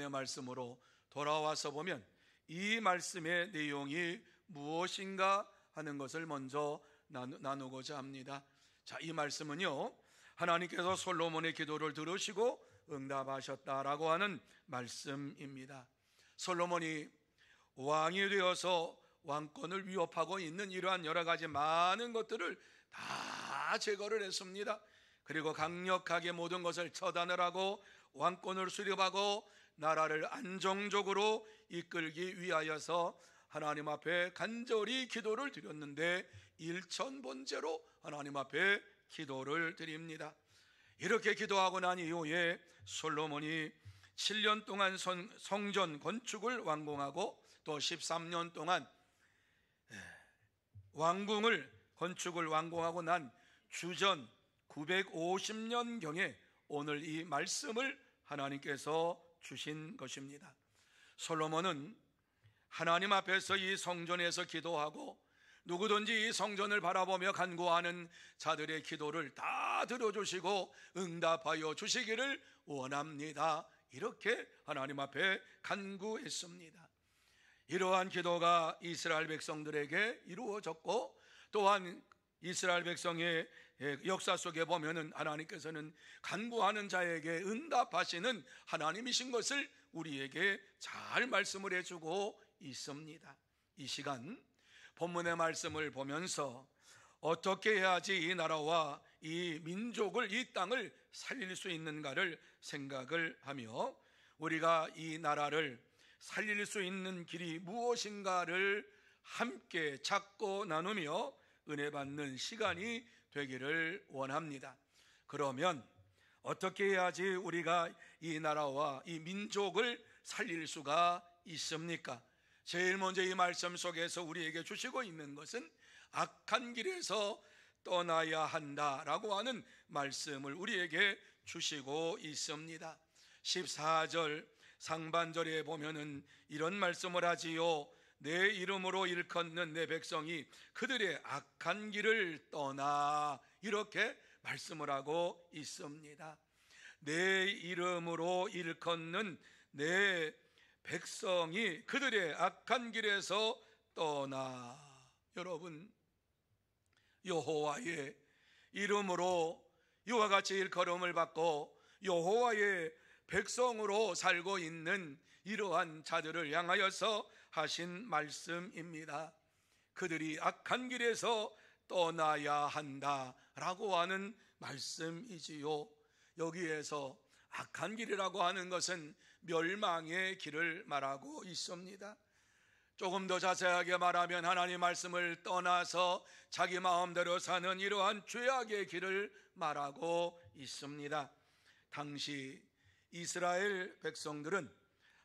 본문의 말씀으로 돌아와서 보면 이 말씀의 내용이 무엇인가 하는 것을 먼저 나누고자 합니다. 자, 이 말씀은요, 하나님께서 솔로몬의 기도를 들으시고 응답하셨다라고 하는 말씀입니다. 솔로몬이 왕이 되어서 왕권을 위협하고 있는 이러한 여러 가지 많은 것들을 다 제거를 했습니다. 그리고 강력하게 모든 것을 처단을 하고 왕권을 수립하고 나라를 안정적으로 이끌기 위하여서 하나님 앞에 간절히 기도를 드렸는데 일천번제로 하나님 앞에 기도를 드립니다. 이렇게 기도하고 난 이후에 솔로몬이 7년 동안 성전 건축을 완공하고 또 13년 동안 왕궁을 건축을 완공하고 난 주전 950년경에 오늘 이 말씀을 하나님께서 주신 것입니다. 솔로몬은 하나님 앞에서 이 성전에서 기도하고 누구든지 이 성전을 바라보며 간구하는 자들의 기도를 다 들어주시고 응답하여 주시기를 원합니다. 이렇게 하나님 앞에 간구했습니다. 이러한 기도가 이스라엘 백성들에게 이루어졌고, 또한 이스라엘 백성의 역사 속에 보면은 하나님께서는 간구하는 자에게 응답하시는 하나님이신 것을 우리에게 잘 말씀을 해주고 있습니다. 이 시간 본문의 말씀을 보면서 어떻게 해야지 이 나라와 이 민족을, 이 땅을 살릴 수 있는가를 생각을 하며 우리가 이 나라를 살릴 수 있는 길이 무엇인가를 함께 찾고 나누며 은혜 받는 시간이 되기를 원합니다. 그러면 어떻게 해야지 우리가 이 나라와 이 민족을 살릴 수가 있습니까? 제일 먼저 이 말씀 속에서 우리에게 주시고 있는 것은 악한 길에서 떠나야 한다라고 하는 말씀을 우리에게 주시고 있습니다. 14절 상반절에 보면은 이런 말씀을 하지요. 내 이름으로 일컫는 내 백성이 그들의 악한 길을 떠나, 이렇게 말씀을 하고 있습니다. 내 이름으로 일컫는 내 백성이 그들의 악한 길에서 떠나. 여러분, 여호와의 이름으로 이와 같이 일컬음을 받고 여호와의 백성으로 살고 있는 이러한 자들을 향하여서 하신 말씀입니다. 그들이 악한 길에서 떠나야 한다라고 하는 말씀이지요. 여기에서 악한 길이라고 하는 것은 멸망의 길을 말하고 있습니다. 조금 더 자세하게 말하면 하나님 말씀을 떠나서 자기 마음대로 사는 이러한 죄악의 길을 말하고 있습니다. 당시 이스라엘 백성들은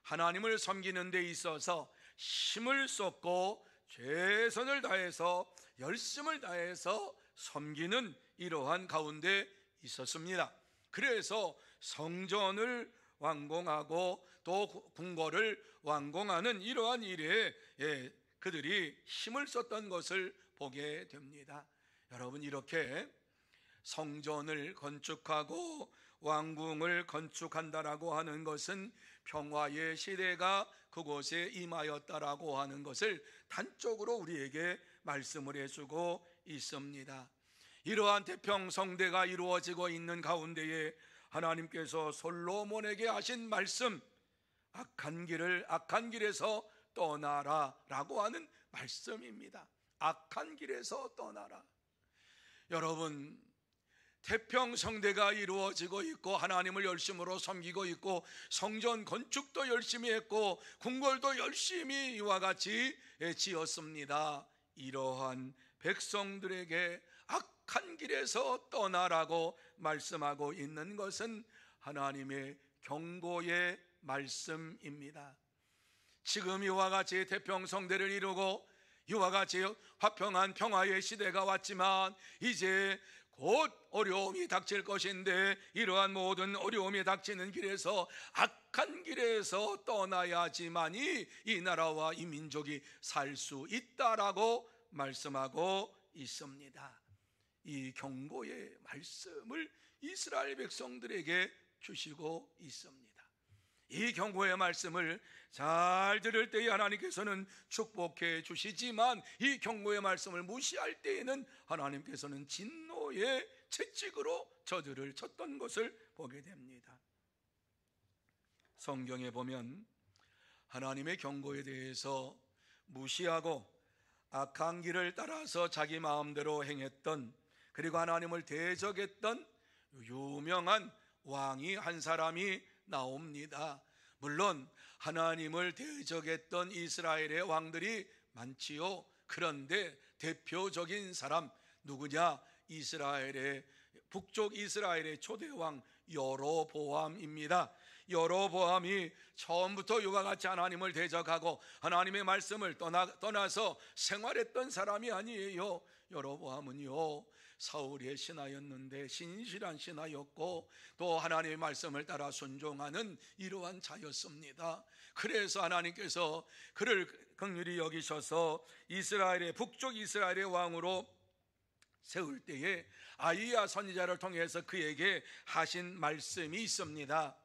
하나님을 섬기는 데 있어서 힘을 쏟고 최선을 다해서 열심을 다해서 섬기는 이러한 가운데 있었습니다. 그래서 성전을 완공하고 또 궁궐을 완공하는 이러한 일에 그들이 힘을 썼던 것을 보게 됩니다. 여러분, 이렇게 성전을 건축하고 왕궁을 건축한다라고 하는 것은 평화의 시대가 그곳에 임하였다라고 하는 것을 단적으로 우리에게 말씀을 해주고 있습니다. 이러한 태평성대가 이루어지고 있는 가운데에 하나님께서 솔로몬에게 하신 말씀, 악한 길에서 떠나라 라고 하는 말씀입니다. 악한 길에서 떠나라. 여러분, 태평성대가 이루어지고 있고 하나님을 열심으로 섬기고 있고 성전 건축도 열심히 했고 궁궐도 열심히 이와 같이 지었습니다. 이러한 백성들에게 악한 길에서 떠나라고 말씀하고 있는 것은 하나님의 경고의 말씀입니다. 지금 이와 같이 태평성대를 이루고 이와 같이 화평한 평화의 시대가 왔지만 이제 곧 어려움이 닥칠 것인데 이러한 모든 어려움이 닥치는 길에서 악한 길에서 떠나야지만이 이 나라와 이 민족이 살 수 있다라고 말씀하고 있습니다. 이 경고의 말씀을 이스라엘 백성들에게 주시고 있습니다. 이 경고의 말씀을 잘 들을 때에 하나님께서는 축복해 주시지만, 이 경고의 말씀을 무시할 때에는 하나님께서는 진노의 채찍으로 저들을 쳤던 것을 보게 됩니다. 성경에 보면 하나님의 경고에 대해서 무시하고 악한 길을 따라서 자기 마음대로 행했던, 그리고 하나님을 대적했던 유명한 왕이 한 사람이 나옵니다. 물론 하나님을 대적했던 이스라엘의 왕들이 많지요. 그런데 대표적인 사람 누구냐? 북쪽 이스라엘의 초대왕 여로보암입니다. 여로보암이 처음부터 이와 같이 하나님을 대적하고 하나님의 말씀을 떠나서 생활했던 사람이 아니에요. 여로보암은요, 사울의 신하였는데 신실한 신하였고 또 하나님의 말씀을 따라 순종하는 이러한 자였습니다. 그래서 하나님께서 그를 긍휼히 여기셔서 북쪽 이스라엘의 왕으로 세울 때에 아이야 선지자를 통해서 그에게 하신 말씀이 있습니다.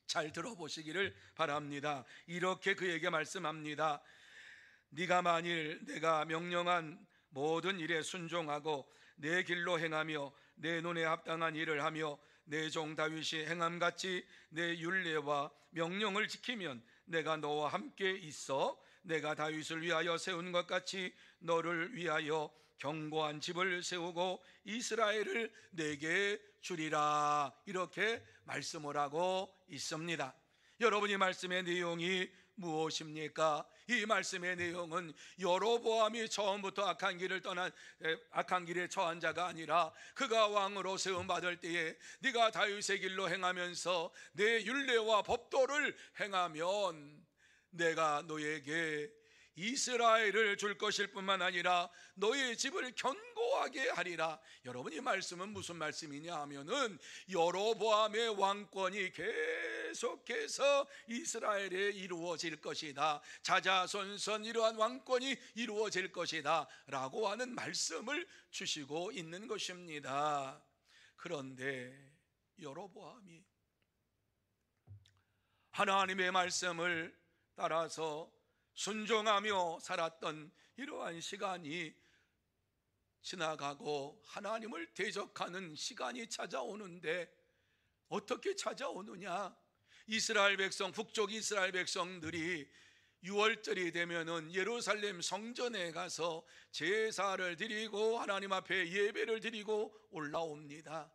잘 들어보시기를 바랍니다. 이렇게 그에게 말씀합니다. 네가 만일 내가 명령한 모든 일에 순종하고 내 길로 행하며 내 눈에 합당한 일을 하며 내 종 다윗이 행함같이 내 율례와 명령을 지키면 내가 너와 함께 있어 내가 다윗을 위하여 세운 것 같이 너를 위하여 견고한 집을 세우고 이스라엘을 내게 주리라. 이렇게 말씀을 하고 있습니다. 여러분이 말씀의 내용이 무엇입니까? 이 말씀의 내용은 여로보암이 처음부터 악한 길에 처한 자가 아니라 그가 왕으로 세움 받을 때에 네가 다윗의 길로 행하면서 내 율례와 법도를 행하면 내가 너에게 이스라엘을 줄 것일 뿐만 아니라 너의 집을 견고하게 하리라. 여러분, 이 말씀은 무슨 말씀이냐 하면은 여로보암의 왕권이 계속해서 이스라엘에 이루어질 것이다, 자자손손 이러한 왕권이 이루어질 것이다 라고 하는 말씀을 주시고 있는 것입니다. 그런데 여로보암이 하나님의 말씀을 따라서 순종하며 살았던 이러한 시간이 지나가고 하나님을 대적하는 시간이 찾아오는데 어떻게 찾아오느냐? 북쪽 이스라엘 백성들이 6월절이 되면은 예루살렘 성전에 가서 제사를 드리고 하나님 앞에 예배를 드리고 올라옵니다.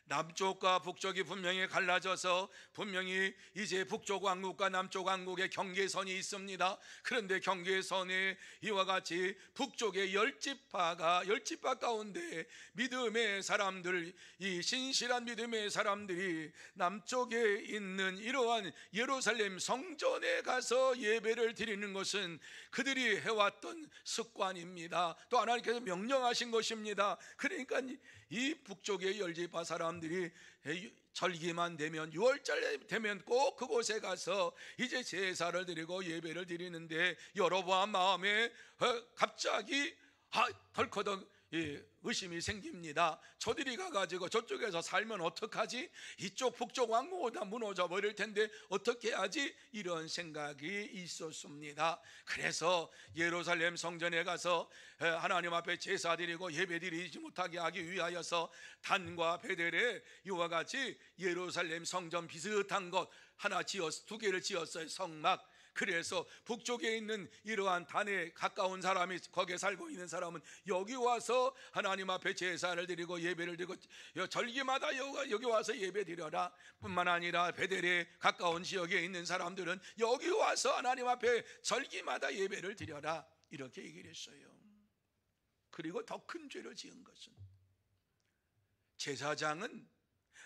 남쪽과 북쪽이 분명히 갈라져서 분명히 이제 북쪽 왕국과 남쪽 왕국의 경계선이 있습니다. 그런데 경계선에 이와 같이 북쪽의 10지파 가운데 믿음의 사람들, 이 신실한 믿음의 사람들이 남쪽에 있는 이러한 예루살렘 성전에 가서 예배를 드리는 것은 그들이 해왔던 습관입니다. 또 하나님께서 명령하신 것입니다. 그러니까 이 북쪽의 10지파 사람들이 절기만 되면 6월절 되면 꼭 그곳에 가서 이제 제사를 드리고 예배를 드리는데 여로보암 마음에 갑자기 덜커덕 의심이 생깁니다. 저들이 가가지고 저쪽에서 살면 어떡하지? 이쪽 북쪽 왕국은 다 무너져 버릴 텐데 어떻게 하지? 이런 생각이 있었습니다. 그래서 예루살렘 성전에 가서 하나님 앞에 제사 드리고 예배 드리지 못하게 하기 위하여서 단과 베델에 이와 같이 예루살렘 성전 비슷한 것 두 개를 지었어요. 성막. 그래서 북쪽에 있는 이러한 단에 가까운 사람이, 거기에 살고 있는 사람은 여기 와서 하나님 앞에 제사를 드리고 예배를 드리고 절기마다 여기 와서 예배 드려라. 뿐만 아니라 베델에 가까운 지역에 있는 사람들은 여기 와서 하나님 앞에 절기마다 예배를 드려라. 이렇게 얘기를 했어요. 그리고 더 큰 죄를 지은 것은 제사장은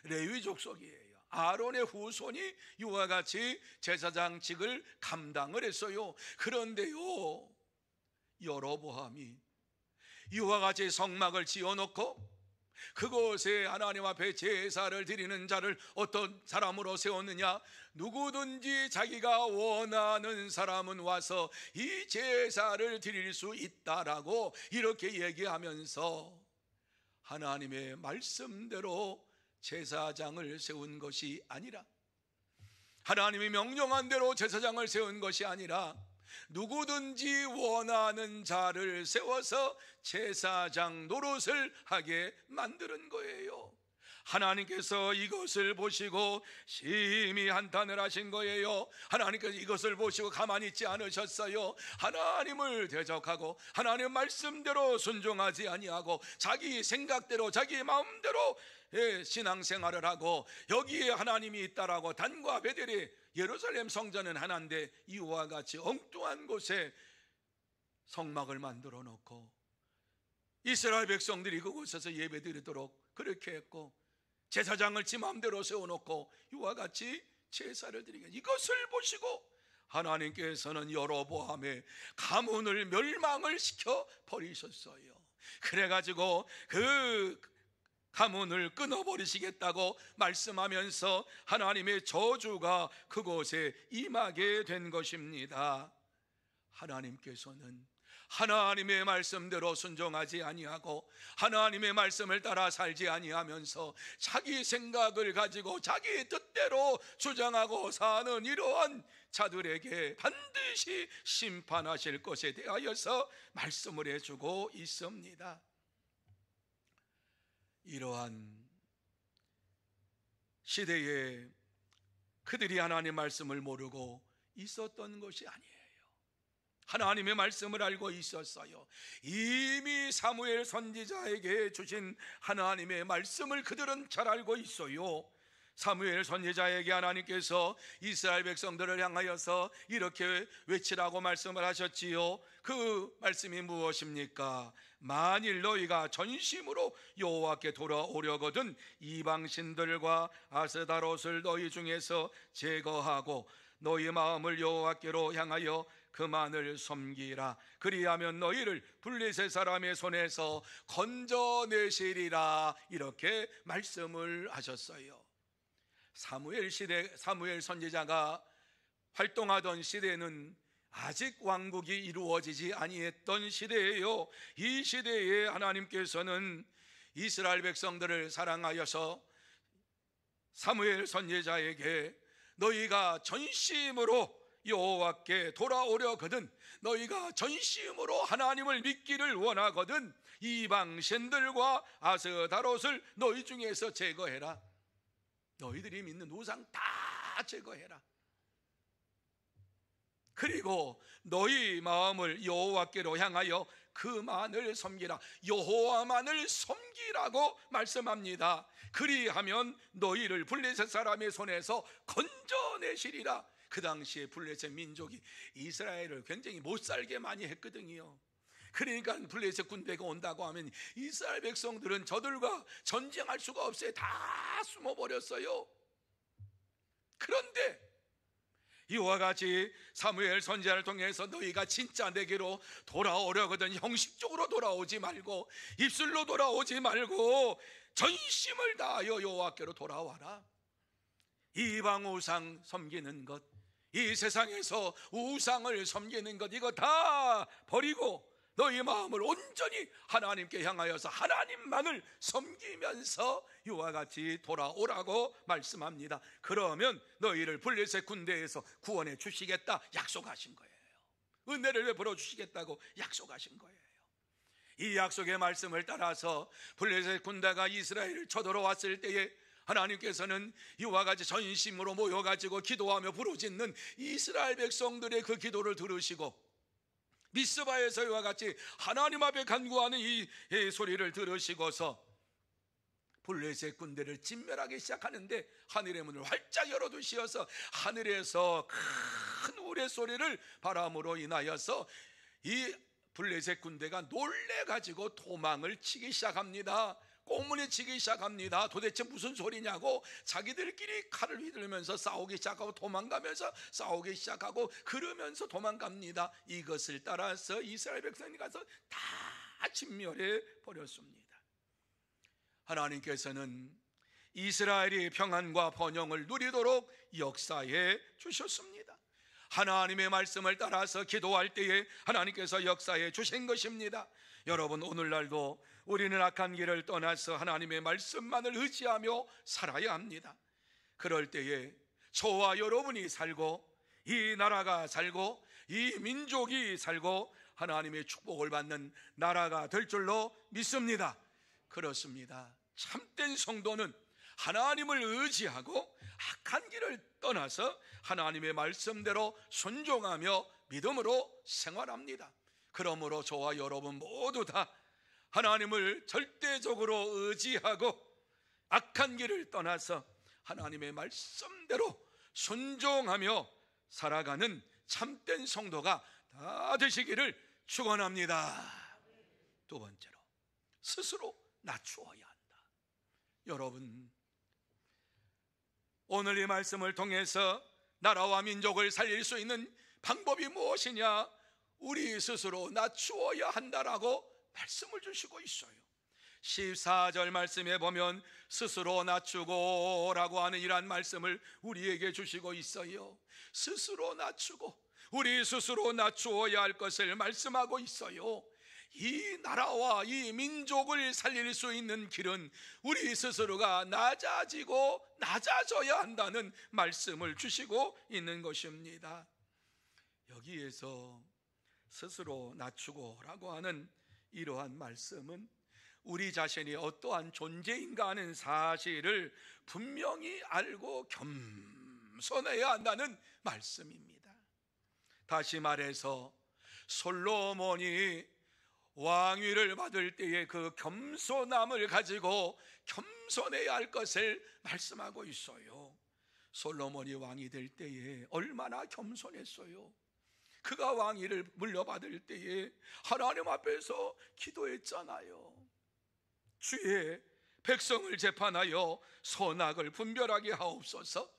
레위 족속이에요. 아론의 후손이 이와 같이 제사장직을 감당을 했어요. 그런데요, 여로보암이 이와 같이 성막을 지어놓고 그곳에 하나님 앞에 제사를 드리는 자를 어떤 사람으로 세웠느냐? 누구든지 자기가 원하는 사람은 와서 이 제사를 드릴 수 있다라고 이렇게 얘기하면서 하나님의 말씀대로 제사장을 세운 것이 아니라 하나님이 명령한 대로 제사장을 세운 것이 아니라 누구든지 원하는 자를 세워서 제사장 노릇을 하게 만드는 거예요. 하나님께서 이것을 보시고 심히 한탄을 하신 거예요. 하나님께서 이것을 보시고 가만히 있지 않으셨어요. 하나님을 대적하고 하나님의 말씀대로 순종하지 아니하고 자기 생각대로 자기 마음대로 신앙생활을 하고 여기에 하나님이 있다라고 단과 베델이 예루살렘 성전은 하나인데 이와 같이 엉뚱한 곳에 성막을 만들어 놓고 이스라엘 백성들이 그곳에서 예배드리도록 그렇게 했고 제사장을 지 마음대로 세워놓고 이와 같이 제사를 드리게, 이것을 보시고 하나님께서는 여로보암의 가문을 멸망을 시켜 버리셨어요. 그래가지고 그 가문을 끊어버리시겠다고 말씀하면서 하나님의 저주가 그곳에 임하게 된 것입니다. 하나님께서는 하나님의 말씀대로 순종하지 아니하고 하나님의 말씀을 따라 살지 아니하면서 자기 생각을 가지고 자기 뜻대로 주장하고 사는 이러한 자들에게 반드시 심판하실 것에 대하여서 말씀을 해주고 있습니다. 이러한 시대에 그들이 하나님의 말씀을 모르고 있었던 것이 아니에요. 하나님의 말씀을 알고 있었어요. 이미 사무엘 선지자에게 주신 하나님의 말씀을 그들은 잘 알고 있어요. 사무엘 선지자에게 하나님께서 이스라엘 백성들을 향하여서 이렇게 외치라고 말씀을 하셨지요. 그 말씀이 무엇입니까? 만일 너희가 전심으로 여호와께 돌아오려거든 이방신들과 아스다롯을 너희 중에서 제거하고 너희 마음을 여호와께로 향하여 그만을 섬기라. 그리하면 너희를 블레셋 사람의 손에서 건져내시리라. 이렇게 말씀을 하셨어요. 사무엘 선지자가 활동하던 시대는 아직 왕국이 이루어지지 아니했던 시대예요. 이 시대에 하나님께서는 이스라엘 백성들을 사랑하여서 사무엘 선지자에게 너희가 전심으로 여호와께 돌아오려거든, 너희가 전심으로 하나님을 믿기를 원하거든 이방신들과 아스다롯을 너희 중에서 제거해라. 너희들이 믿는 우상 다 제거해라. 그리고 너희 마음을 여호와께로 향하여 그만을 섬기라. 여호와만을 섬기라고 말씀합니다. 그리하면 너희를 블레셋 사람의 손에서 건져내시리라. 그 당시에 블레셋 민족이 이스라엘을 굉장히 못살게 많이 했거든요. 그러니까 블레셋 군대가 온다고 하면 이스라엘 백성들은 저들과 전쟁할 수가 없어요. 다 숨어버렸어요. 그런데 이와 같이 사무엘 선지자를 통해서 너희가 진짜 내게로 돌아오려거든 형식적으로 돌아오지 말고 입술로 돌아오지 말고 전심을 다하여 여호와께로 돌아와라. 이방 우상 섬기는 것, 이 세상에서 우상을 섬기는 것, 이거 다 버리고 너희 마음을 온전히 하나님께 향하여서 하나님만을 섬기면서 이와 같이 돌아오라고 말씀합니다. 그러면 너희를 블레셋 군대에서 구원해 주시겠다 약속하신 거예요. 은혜를 베풀어 주시겠다고 약속하신 거예요. 이 약속의 말씀을 따라서 블레셋 군대가 이스라엘을 쳐들어왔을 때에 하나님께서는 이와 같이 전심으로 모여가지고 기도하며 부르짖는 이스라엘 백성들의 그 기도를 들으시고 미스바에서 이와 같이 하나님 앞에 간구하는 이 소리를 들으시고서 블레셋 군대를 진멸하기 시작하는데 하늘의 문을 활짝 열어두시어서 하늘에서 큰 우레소리를 바람으로 인하여서 이 블레셋 군대가 놀래가지고 도망을 치기 시작합니다. 꽁무니 치기 시작합니다. 도대체 무슨 소리냐고 자기들끼리 칼을 휘두르면서 싸우기 시작하고 도망가면서 싸우기 시작하고 그러면서 도망갑니다. 이것을 따라서 이스라엘 백성이 가서 다 진멸해 버렸습니다. 하나님께서는 이스라엘이 평안과 번영을 누리도록 역사해 주셨습니다. 하나님의 말씀을 따라서 기도할 때에 하나님께서 역사해 주신 것입니다. 여러분, 오늘날도 우리는 악한 길을 떠나서 하나님의 말씀만을 의지하며 살아야 합니다. 그럴 때에 저와 여러분이 살고 이 나라가 살고 이 민족이 살고 하나님의 축복을 받는 나라가 될 줄로 믿습니다. 그렇습니다. 참된 성도는 하나님을 의지하고 악한 길을 떠나서 하나님의 말씀대로 순종하며 믿음으로 생활합니다. 그러므로 저와 여러분 모두 다 하나님을 절대적으로 의지하고 악한 길을 떠나서 하나님의 말씀대로 순종하며 살아가는 참된 성도가 다 되시기를 축원합니다. 두 번째로, 스스로 낮추어야 한다. 여러분, 오늘 이 말씀을 통해서 나라와 민족을 살릴 수 있는 방법이 무엇이냐? 우리 스스로 낮추어야 한다라고 말씀을 주시고 있어요. 14절 말씀에 보면 스스로 낮추고 라고 하는 이러한 말씀을 우리에게 주시고 있어요. 스스로 낮추고, 우리 스스로 낮추어야 할 것을 말씀하고 있어요. 이 나라와 이 민족을 살릴 수 있는 길은 우리 스스로가 낮아지고 낮아져야 한다는 말씀을 주시고 있는 것입니다. 여기에서 스스로 낮추고라고 하는 이러한 말씀은 우리 자신이 어떠한 존재인가 하는 사실을 분명히 알고 겸손해야 한다는 말씀입니다. 다시 말해서 솔로몬이 왕위를 받을 때에 그 겸손함을 가지고 겸손해야 할 것을 말씀하고 있어요. 솔로몬이 왕이 될 때에 얼마나 겸손했어요. 그가 왕위를 물려받을 때에 하나님 앞에서 기도했잖아요. 주의 백성을 재판하여 선악을 분별하게 하옵소서.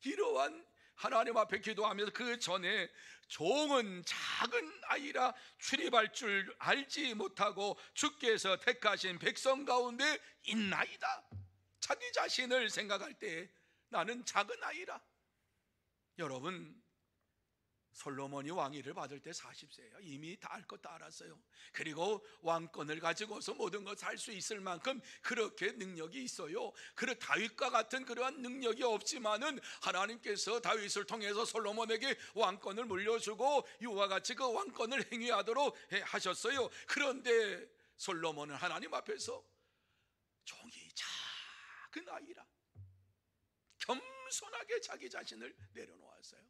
이러한 하나님 앞에 기도하면서 그 전에 종은 작은 아이라 출입할 줄 알지 못하고 주께서 택하신 백성 가운데 있나이다. 자기 자신을 생각할 때 나는 작은 아이라. 여러분, 솔로몬이 왕위를 받을 때 40세예요. 이미 다 알 것 다 알았어요. 그리고 왕권을 가지고서 모든 것을 할 수 있을 만큼 그렇게 능력이 있어요. 그런 다윗과 같은 그러한 능력이 없지만은 하나님께서 다윗을 통해서 솔로몬에게 왕권을 물려주고 이와 같이 그 왕권을 행위하도록 하셨어요. 그런데 솔로몬은 하나님 앞에서 종이 작은 아이라 겸손하게 자기 자신을 내려놓았어요.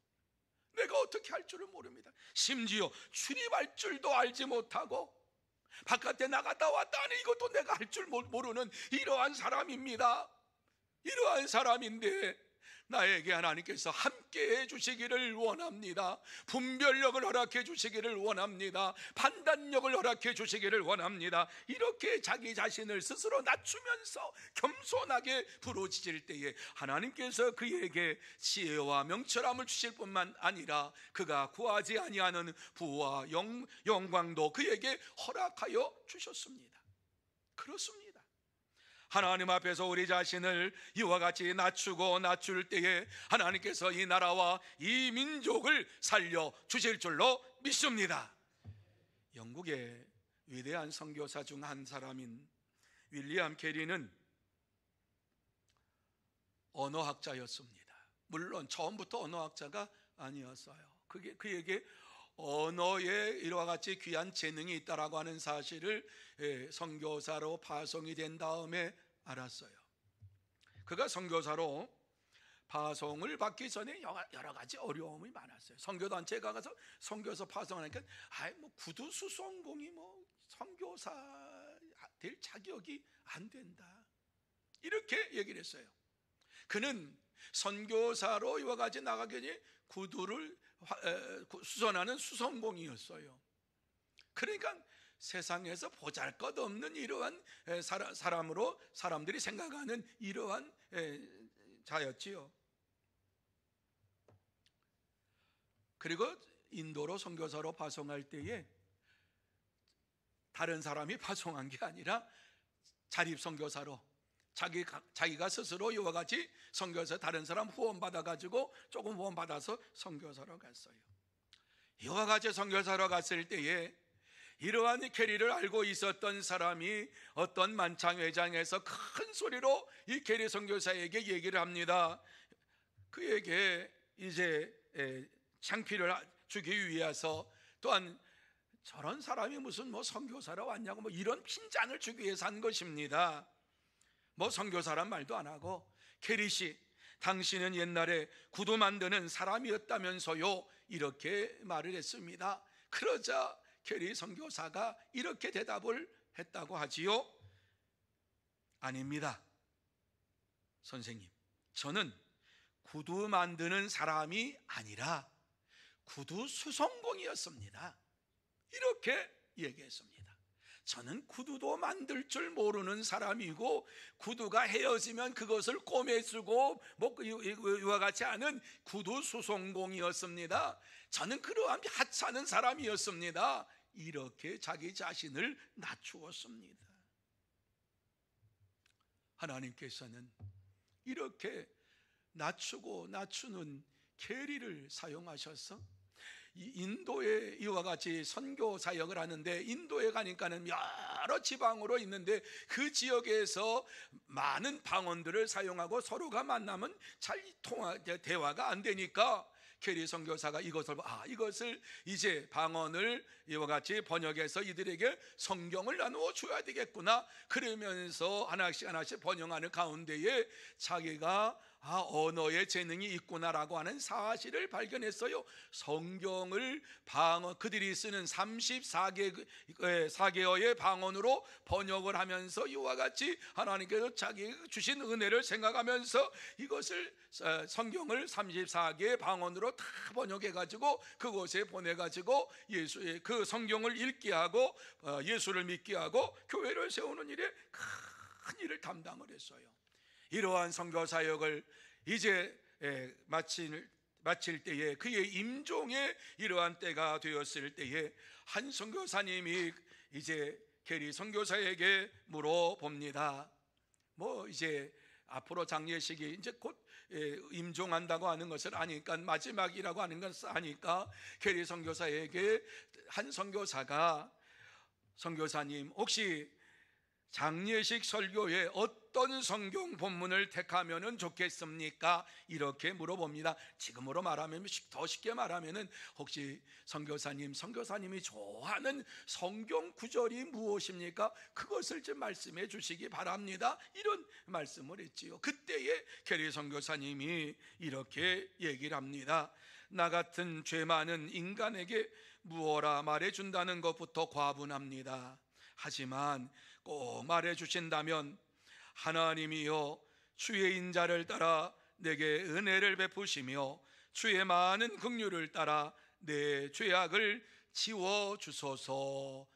내가 어떻게 할 줄을 모릅니다. 심지어 출입할 줄도 알지 못하고 바깥에 나갔다 왔다 하는 이것도 내가 할 줄 모르는 이러한 사람입니다. 이러한 사람인데 나에게 하나님께서 함께 해주시기를 원합니다. 분별력을 허락해 주시기를 원합니다. 판단력을 허락해 주시기를 원합니다. 이렇게 자기 자신을 스스로 낮추면서 겸손하게 부르짖을 때에 하나님께서 그에게 지혜와 명철함을 주실 뿐만 아니라 그가 구하지 아니하는 부와 영광도 그에게 허락하여 주셨습니다. 그렇습니다. 하나님 앞에서 우리 자신을 이와 같이 낮출 때에 하나님께서 이 나라와 이 민족을 살려 주실 줄로 믿습니다. 영국의 위대한 선교사 중 한 사람인 윌리엄 캐리는 언어학자였습니다. 물론 처음부터 언어학자가 아니었어요. 그에게 언어에 이와 같이 귀한 재능이 있다라고 하는 사실을 선교사로 파송이 된 다음에 알았어요. 그가 선교사로 파송을 받기 전에 여러 가지 어려움이 많았어요. 선교단체에 가서 선교사 파송하니까 구두 수송공이 선교사 될 자격이 안 된다, 이렇게 얘기를 했어요. 그는 선교사로 이와 같이 나가기 전에 구두를 수선하는 수선공이었어요. 그러니까 세상에서 보잘것없는 이러한 사람으로 사람들이 생각하는 이러한 자였지요. 그리고 인도로 선교사로 파송할 때에 다른 사람이 파송한 게 아니라 자립 선교사로 자기가 스스로 이와 같이 선교사 다른 사람 후원 받아가지고 조금 후원 받아서 선교사로 갔어요. 이와 같이 선교사로 갔을 때에 이러한 캐리를 알고 있었던 사람이 어떤 만창회장에서 큰 소리로 이 캐리 선교사에게 얘기를 합니다. 그에게 이제 창피를 주기 위해서, 또한 저런 사람이 무슨 뭐 선교사라 왔냐고 뭐 이런 핀잔을 주기 위해서 한 것입니다. 뭐 선교사란 말도 안 하고, 캐리 씨, 당신은 옛날에 구두 만드는 사람이었다면서요, 이렇게 말을 했습니다. 그러자 캐리 선교사가 이렇게 대답을 했다고 하지요. 아닙니다, 선생님. 저는 구두 만드는 사람이 아니라 구두 수송공이었습니다. 이렇게 얘기했습니다. 저는 구두도 만들 줄 모르는 사람이고, 구두가 헤어지면 그것을 꼬매쓰고 뭐 이와 같이 하는 구두 수송공이었습니다. 저는 그러한 하찮은 사람이었습니다. 이렇게 자기 자신을 낮추었습니다. 하나님께서는 이렇게 낮추는 계리를 사용하셔서 인도에 이와 같이 선교 사역을 하는데, 인도에 가니까는 여러 지방으로 있는데 그 지역에서 많은 방언들을 사용하고 서로가 만나면 잘 대화가 안 되니까 캐리 선교사가 이것을 이제 방언을 이와 같이 번역해서 이들에게 성경을 나누어 줘야 되겠구나, 그러면서 하나씩 번역하는 가운데에 자기가 언어의 재능이 있구나라고 하는 사실을 발견했어요. 성경을 그들이 쓰는 34개어의 방언으로 번역을 하면서 이와 같이 하나님께서 자기 주신 은혜를 생각하면서 이것을 성경을 34개의 방언으로 다 번역해가지고 그곳에 보내가지고 예수의 그 성경을 읽게 하고 예수를 믿게 하고 교회를 세우는 일에 큰 일을 담당을 했어요. 이러한 선교 사역을 이제 마칠 때에, 그의 임종의 이러한 때가 되었을 때에 한 선교사님이 이제 캐리 선교사에게 물어봅니다. 뭐 이제 앞으로 장례식이 이제 곧 임종한다고 하는 것을 아니까, 마지막이라고 하는 것을 아니까 캐리 선교사에게 한 선교사가, 선교사님 혹시 장례식 설교에 어떤 성경 본문을 택하면 좋겠습니까? 이렇게 물어봅니다. 지금으로 말하면, 더 쉽게 말하면, 혹시 선교사님이 좋아하는 성경 구절이 무엇입니까? 그것을 좀 말씀해 주시기 바랍니다. 이런 말씀을 했지요. 그때에 캐리 선교사님이 이렇게 얘기를 합니다. 나 같은 죄 많은 인간에게 무어라 말해준다는 것부터 과분합니다. 하지만 꼭 말해주신다면, 하나님이여 주의 인자를 따라 내게 은혜를 베푸시며 주의 많은 긍휼을 따라 내 죄악을 지워주소서.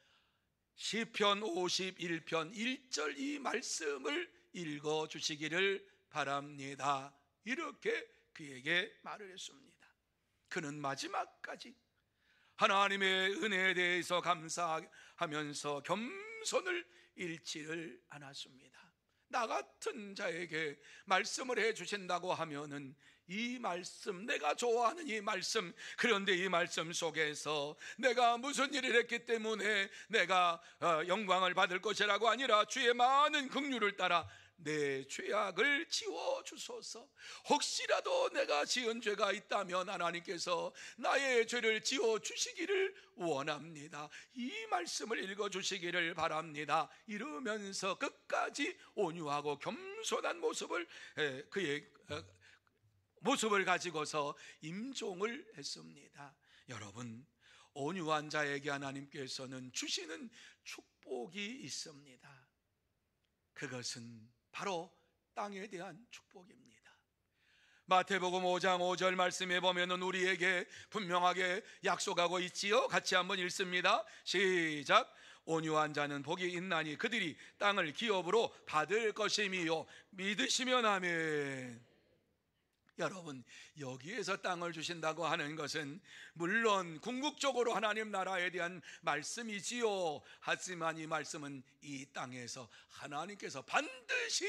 시편 51편 1절 이 말씀을 읽어주시기를 바랍니다. 이렇게 그에게 말을 했습니다. 그는 마지막까지 하나님의 은혜에 대해서 감사하면서 겸손을 잃지를 않았습니다. 나 같은 자에게 말씀을 해주신다고 하면은 이 말씀, 내가 좋아하는 이 말씀, 그런데 이 말씀 속에서 내가 무슨 일을 했기 때문에 내가 영광을 받을 것이라고 아니라 주의 많은 긍휼을 따라 내 죄악을 지워주소서. 혹시라도 내가 지은 죄가 있다면 하나님께서 나의 죄를 지워주시기를 원합니다. 이 말씀을 읽어주시기를 바랍니다. 이러면서 끝까지 온유하고 겸손한 그의 모습을 가지고서 임종을 했습니다. 여러분, 온유한 자에게 하나님께서는 주시는 축복이 있습니다. 그것은 바로 땅에 대한 축복입니다. 마태복음 5장 5절 말씀에 보면은 우리에게 분명하게 약속하고 있지요. 같이 한번 읽습니다. 시작. 온유한 자는 복이 있나니 그들이 땅을 기업으로 받을 것임이요. 믿으시면 아멘. 여러분, 여기에서 땅을 주신다고 하는 것은 물론 궁극적으로 하나님 나라에 대한 말씀이지요. 하지만 이 말씀은 이 땅에서 하나님께서 반드시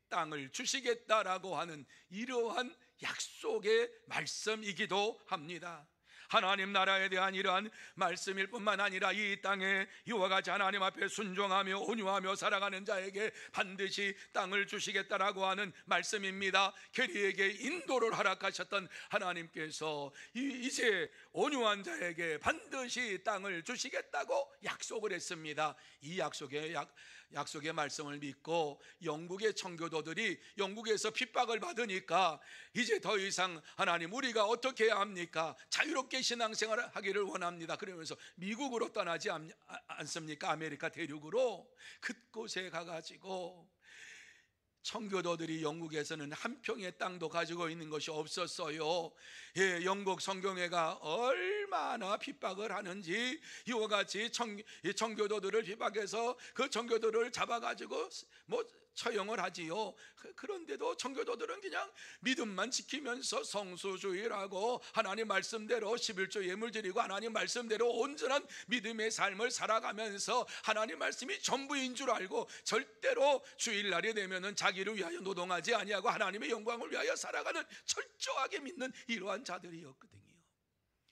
땅을 주시겠다라고 하는 이러한 약속의 말씀이기도 합니다. 하나님 나라에 대한 이러한 말씀일 뿐만 아니라 이 땅에 이와 같이 하나님 앞에 순종하며 온유하며 살아가는 자에게 반드시 땅을 주시겠다라고 하는 말씀입니다. 게리에게 인도를 허락하셨던 하나님께서 이제 온유한 자에게 반드시 땅을 주시겠다고 약속을 했습니다. 이 약속의 말씀을 믿고 영국의 청교도들이 영국에서 핍박을 받으니까 이제 더 이상 하나님 우리가 어떻게 해야 합니까? 자유롭게 신앙생활을 하기를 원합니다. 그러면서 미국으로 떠나지 않습니까? 아메리카 대륙으로 그곳에 가가지고 청교도들이 영국에서는 한 평의 땅도 가지고 있는 것이 없었어요. 예, 영국 성경회가 얼마나 핍박을 하는지 이와 같이 청교도들을 핍박해서 그 청교도를 잡아가지고 처형을 하지요. 그런데도 청교도들은 그냥 믿음만 지키면서 성수주의라고 하나님 말씀대로 11조 예물 드리고 하나님 말씀대로 온전한 믿음의 삶을 살아가면서 하나님 말씀이 전부인 줄 알고 절대로 주일날이 되면은 자기를 위하여 노동하지 아니하고 하나님의 영광을 위하여 살아가는 철저하게 믿는 이러한 자들이었거든요.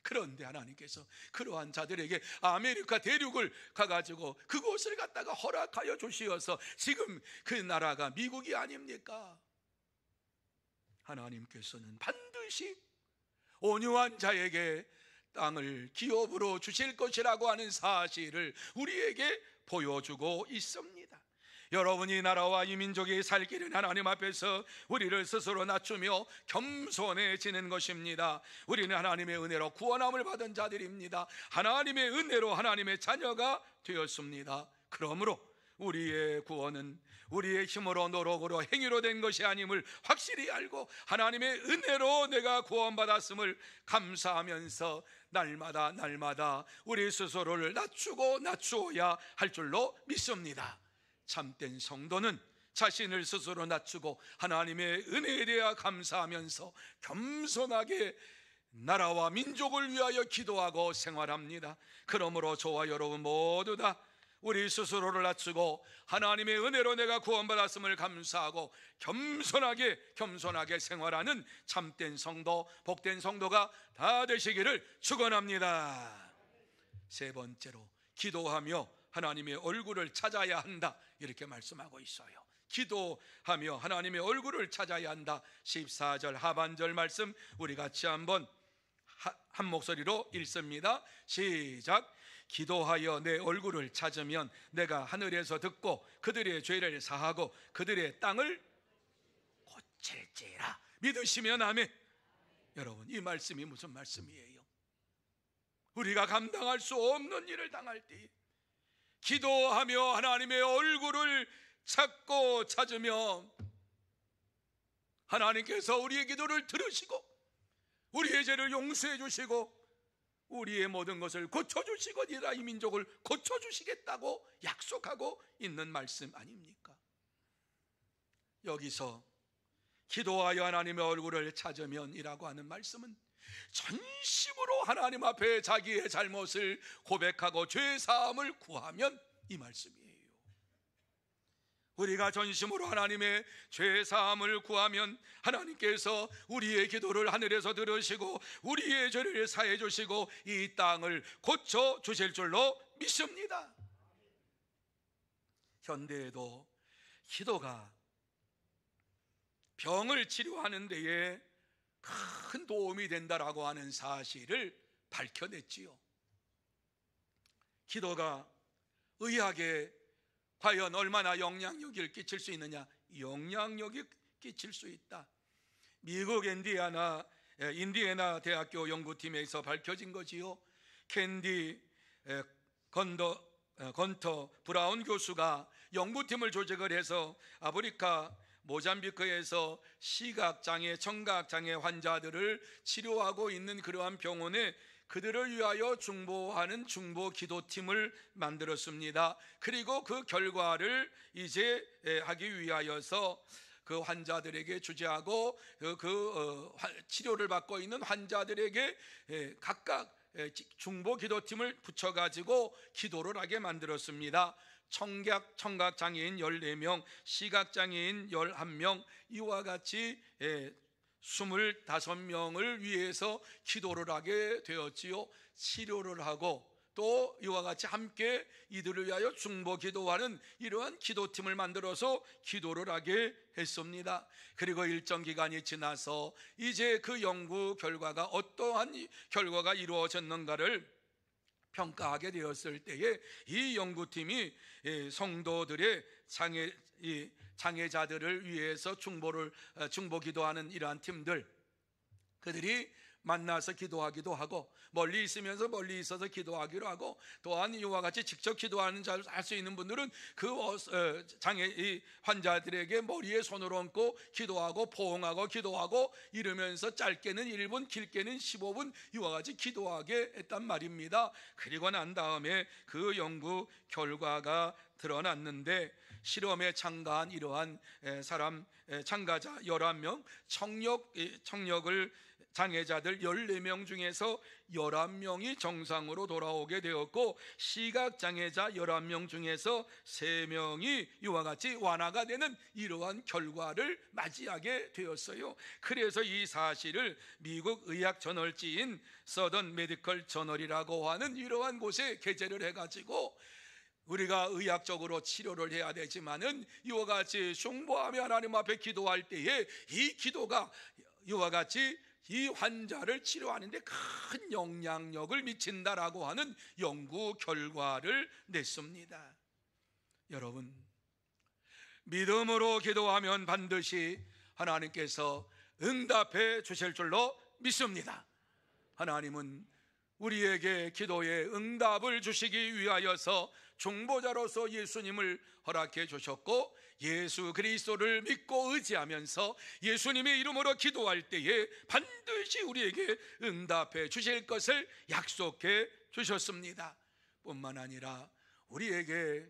그런데 하나님께서 그러한 자들에게 아메리카 대륙을 가가지고 그곳을 갖다가 허락하여 주시어서 지금 그 나라가 미국이 아닙니까? 하나님께서는 반드시 온유한 자에게 땅을 기업으로 주실 것이라고 하는 사실을 우리에게 보여주고 있습니다. 여러분이 나라와 이 민족이 살 길은 하나님 앞에서 우리를 스스로 낮추며 겸손해지는 것입니다. 우리는 하나님의 은혜로 구원함을 받은 자들입니다. 하나님의 은혜로 하나님의 자녀가 되었습니다. 그러므로 우리의 구원은 우리의 힘으로 노력으로 행위로 된 것이 아님을 확실히 알고 하나님의 은혜로 내가 구원받았음을 감사하면서 날마다 우리 스스로를 낮추어야 할 줄로 믿습니다. 참된 성도는 자신을 스스로 낮추고 하나님의 은혜에 대해 감사하면서 겸손하게 나라와 민족을 위하여 기도하고 생활합니다. 그러므로 저와 여러분 모두 다 우리 스스로를 낮추고 하나님의 은혜로 내가 구원받았음을 감사하고 겸손하게 생활하는 참된 성도, 복된 성도가 다 되시기를 축원합니다. 세 번째로 기도하며 하나님의 얼굴을 찾아야 한다, 이렇게 말씀하고 있어요. 기도하며 하나님의 얼굴을 찾아야 한다. 14절 하반절 말씀 우리 같이 한번 한 목소리로 읽습니다. 시작. 기도하여 내 얼굴을 찾으면 내가 하늘에서 듣고 그들의 죄를 사하고 그들의 땅을 고칠지라. 믿으시면 아멘. 여러분, 이 말씀이 무슨 말씀이에요? 우리가 감당할 수 없는 일을 당할 때 기도하며 하나님의 얼굴을 찾으며 하나님께서 우리의 기도를 들으시고 우리의 죄를 용서해 주시고 우리의 모든 것을 고쳐주시고 이 민족을 고쳐주시겠다고 약속하고 있는 말씀 아닙니까? 여기서 기도하여 하나님의 얼굴을 찾으면 이라고 하는 말씀은 전심으로 하나님 앞에 자기의 잘못을 고백하고 죄사함을 구하면 이 말씀이에요. 우리가 전심으로 하나님의 죄사함을 구하면 하나님께서 우리의 기도를 하늘에서 들으시고 우리의 죄를 사해 주시고 이 땅을 고쳐 주실 줄로 믿습니다. 현대에도 기도가 병을 치료하는 데에 큰 도움이 된다라고 하는 사실을 밝혀냈지요. 기도가 의학에 과연 얼마나 영향력을 끼칠 수 있느냐? 영향력이 끼칠 수 있다. 미국 인디애나 대학교 연구팀에서 밝혀진 거지요. 캔디 건터 브라운 교수가 연구팀을 조직을 해서 아프리카 모잠비크에서 시각장애, 청각장애 환자들을 치료하고 있는 그러한 병원에 그들을 위하여 중보하는 중보기도팀을 만들었습니다. 그리고 그 결과를 이제 하기 위하여서 그 환자들에게 주제하고 치료를 받고 있는 환자들에게 각각 중보기도팀을 붙여가지고 기도를 하게 만들었습니다. 청각장애인 14명, 시각장애인 11명, 이와 같이 25명을 위해서 기도를 하게 되었지요. 치료를 하고 또 이와 같이 함께 이들을 위하여 중보 기도하는 이러한 기도팀을 만들어서 기도를 하게 했습니다. 그리고 일정 기간이 지나서 이제 그 연구 결과가 어떠한 결과가 이루어졌는가를 평가하게 되었을 때에 이 연구팀이 성도들의 장애자들을 위해서 중보 기도하는 이러한 팀들, 그들이 만나서 기도하기도 하고 멀리 있으면서 멀리 있어서 기도하기로 하고, 또한 이와 같이 직접 기도하는 자를 할 수 있는 분들은 그 장애 환자들에게 머리에 손을 얹고 기도하고 포옹하고 기도하고 이러면서 짧게는 1분 길게는 15분 이와 같이 기도하게 했단 말입니다. 그리고 난 다음에 그 연구 결과가 드러났는데, 실험에 참가한 이러한 참가자 11명, 청력을 장애자들 14명 중에서 11명이 정상으로 돌아오게 되었고, 시각장애자 11명 중에서 3명이 이와 같이 완화가 되는 이러한 결과를 맞이하게 되었어요. 그래서 이 사실을 미국 의학 저널지인 서던 메디컬 저널이라고 하는 이러한 곳에 게재를 해가지고, 우리가 의학적으로 치료를 해야 되지만은 이와 같이 중보하며 하나님 앞에 기도할 때에 이 기도가 이와 같이 이 환자를 치료하는 데 큰 영향력을 미친다라고 하는 연구 결과를 냈습니다. 여러분, 믿음으로 기도하면 반드시 하나님께서 응답해 주실 줄로 믿습니다. 하나님은 우리에게 기도의 응답을 주시기 위하여서 중보자로서 예수님을 허락해 주셨고, 예수 그리스도를 믿고 의지하면서 예수님의 이름으로 기도할 때에 반드시 우리에게 응답해 주실 것을 약속해 주셨습니다. 뿐만 아니라 우리에게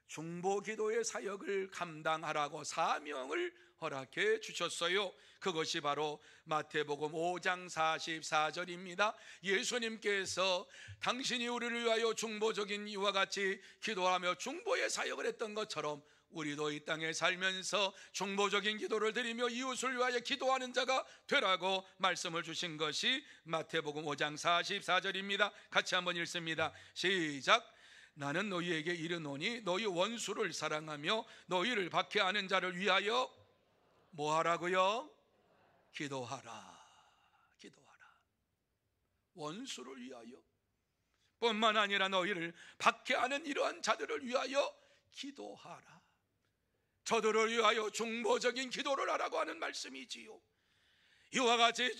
중보 기도의 사역을 감당하라고 사명을 허락해 주셨어요. 그것이 바로 마태복음 5장 44절입니다. 예수님께서 당신이 우리를 위하여 중보적인 이와 같이 기도하며 중보의 사역을 했던 것처럼 우리도 이 땅에 살면서 중보적인 기도를 드리며 이웃을 위하여 기도하는 자가 되라고 말씀을 주신 것이 마태복음 5장 44절입니다. 같이 한번 읽습니다. 시작. 나는 너희에게 이르노니 너희 원수를 사랑하며 너희를 박해하는 자를 위하여 뭐 하라고요? 기도하라. 기도하라. 원수를 위하여 뿐만 아니라 너희를 박해하는 이러한 자들을 위하여 기도하라. 저들을 위하여 중보적인 기도를 하라고 하는 말씀이지요. 이와 같이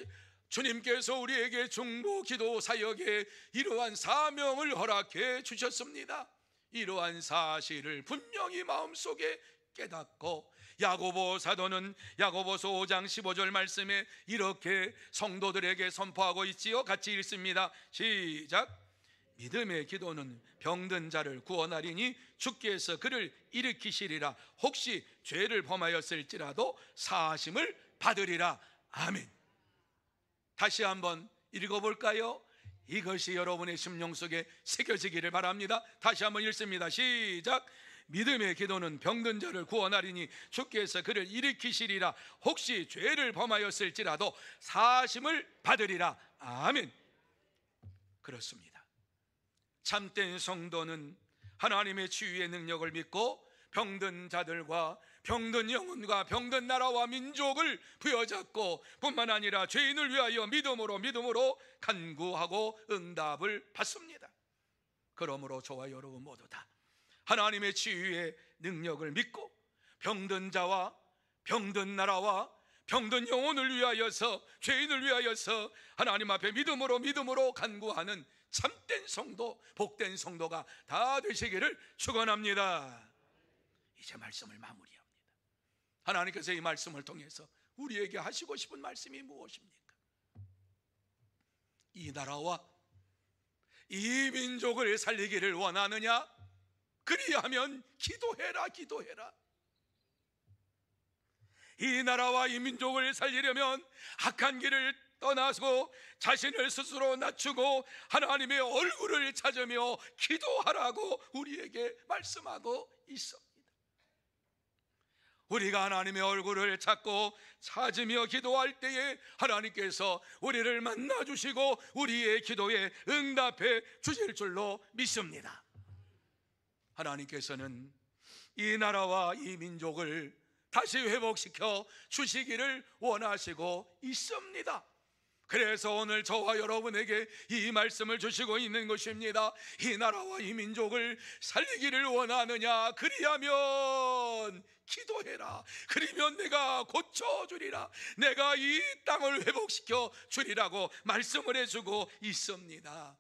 주님께서 우리에게 중보 기도 사역에 이러한 사명을 허락해 주셨습니다. 이러한 사실을 분명히 마음속에 깨닫고, 야고보 사도는 야고보서 5장 15절 말씀에 이렇게 성도들에게 선포하고 있지요. 같이 읽습니다. 시작. 믿음의 기도는 병든 자를 구원하리니 주께서 그를 일으키시리라. 혹시 죄를 범하였을지라도 사하심을 받으리라. 아멘. 다시 한번 읽어볼까요? 이것이 여러분의 심령 속에 새겨지기를 바랍니다. 다시 한번 읽습니다. 시작. 믿음의 기도는 병든 자를 구원하리니 주께서 그를 일으키시리라. 혹시 죄를 범하였을지라도 사하심을 받으리라. 아멘. 그렇습니다. 참된 성도는 하나님의 치유의 능력을 믿고 병든 자들과 병든 영혼과 병든 나라와 민족을 부여잡고, 뿐만 아니라 죄인을 위하여 믿음으로 간구하고 응답을 받습니다. 그러므로 저와 여러분 모두 다 하나님의 치유의 능력을 믿고 병든 자와 병든 나라와 병든 영혼을 위하여서, 죄인을 위하여서 하나님 앞에 믿음으로 간구하는 참된 성도, 복된 성도가 다 되시기를 축원합니다. 이제 말씀을 마무리합니다. 하나님께서 이 말씀을 통해서 우리에게 하시고 싶은 말씀이 무엇입니까? 이 나라와 이 민족을 살리기를 원하느냐? 그리하면 기도해라. 이 나라와 이 민족을 살리려면 악한 길을 떠나서 자신을 스스로 낮추고 하나님의 얼굴을 찾으며 기도하라고 우리에게 말씀하고 있습니다. 우리가 하나님의 얼굴을 찾으며 기도할 때에 하나님께서 우리를 만나주시고 우리의 기도에 응답해 주실 줄로 믿습니다. 하나님께서는 이 나라와 이 민족을 다시 회복시켜 주시기를 원하시고 있습니다. 그래서 오늘 저와 여러분에게 이 말씀을 주시고 있는 것입니다. 이 나라와 이 민족을 살리기를 원하느냐? 그리하면 기도해라. 그러면 내가 고쳐주리라. 내가 이 땅을 회복시켜 주리라고 말씀을 해주고 있습니다.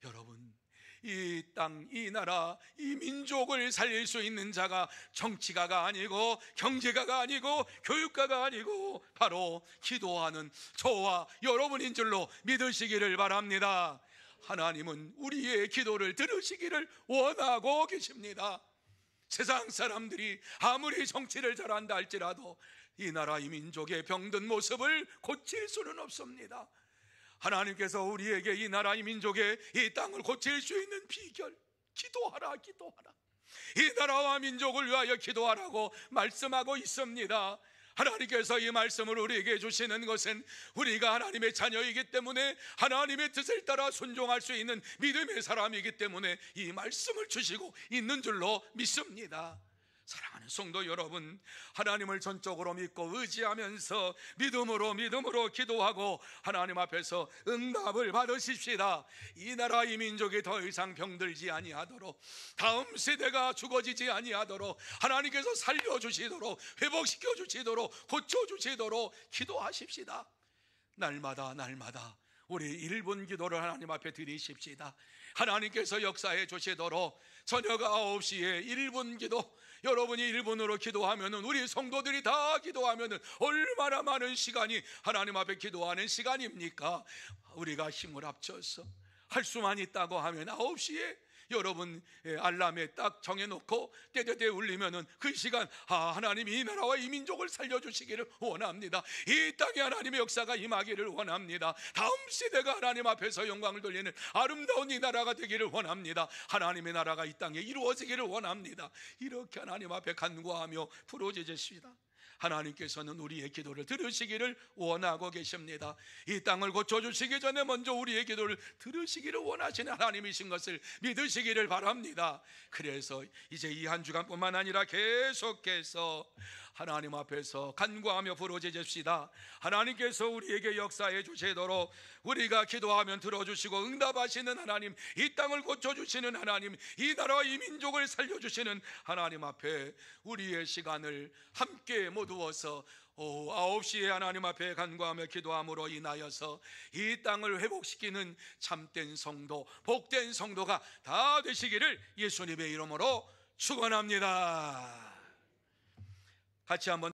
여러분, 이 땅, 이 나라, 이 민족을 살릴 수 있는 자가 정치가가 아니고 경제가가 아니고 교육가가 아니고 바로 기도하는 저와 여러분인 줄로 믿으시기를 바랍니다. 하나님은 우리의 기도를 들으시기를 원하고 계십니다. 세상 사람들이 아무리 정치를 잘한다 할지라도 이 나라 이 민족의 병든 모습을 고칠 수는 없습니다. 하나님께서 우리에게 이 나라 이 민족의 이 땅을 고칠 수 있는 비결, 기도하라, 기도하라. 이 나라와 민족을 위하여 기도하라고 말씀하고 있습니다. 하나님께서 이 말씀을 우리에게 주시는 것은 우리가 하나님의 자녀이기 때문에 하나님의 뜻을 따라 순종할 수 있는 믿음의 사람이기 때문에 이 말씀을 주시고 있는 줄로 믿습니다. 사랑하는 성도 여러분, 하나님을 전적으로 믿고 의지하면서 믿음으로 기도하고 하나님 앞에서 응답을 받으십시다. 이 나라 이 민족이 더 이상 병들지 아니하도록, 다음 세대가 죽어지지 아니하도록 하나님께서 살려주시도록, 회복시켜 주시도록, 고쳐주시도록 기도하십시다. 날마다 우리 1분 기도를 하나님 앞에 드리십시다. 하나님께서 역사해 주시도록 저녁 9시에 1분 기도, 여러분이 1분으로 기도하면 우리 성도들이 다 기도하면 얼마나 많은 시간이 하나님 앞에 기도하는 시간입니까? 우리가 힘을 합쳐서 할 수만 있다고 하면 9시에 여러분 알람에 딱 정해놓고 떼떼떼 울리면은 그 시간 하나님이 이 나라와 이 민족을 살려주시기를 원합니다. 이 땅에 하나님의 역사가 임하기를 원합니다. 다음 세대가 하나님 앞에서 영광을 돌리는 아름다운 이 나라가 되기를 원합니다. 하나님의 나라가 이 땅에 이루어지기를 원합니다. 이렇게 하나님 앞에 간구하며 부르짖으십시다. 하나님께서는 우리의 기도를 들으시기를 원하고 계십니다. 이 땅을 고쳐주시기 전에 먼저 우리의 기도를 들으시기를 원하시는 하나님이신 것을 믿으시기를 바랍니다. 그래서 이제 이 한 주간뿐만 아니라 계속해서 하나님 앞에서 간구하며 부르짖읍시다. 하나님께서 우리에게 역사해 주시도록, 우리가 기도하면 들어주시고 응답하시는 하나님, 이 땅을 고쳐주시는 하나님, 이 나라와 이 민족을 살려주시는 하나님 앞에 우리의 시간을 함께 모두어서 9시에 하나님 앞에 간구하며 기도함으로 인하여서 이 땅을 회복시키는 참된 성도, 복된 성도가 다 되시기를 예수님의 이름으로 축원합니다. 같이 한번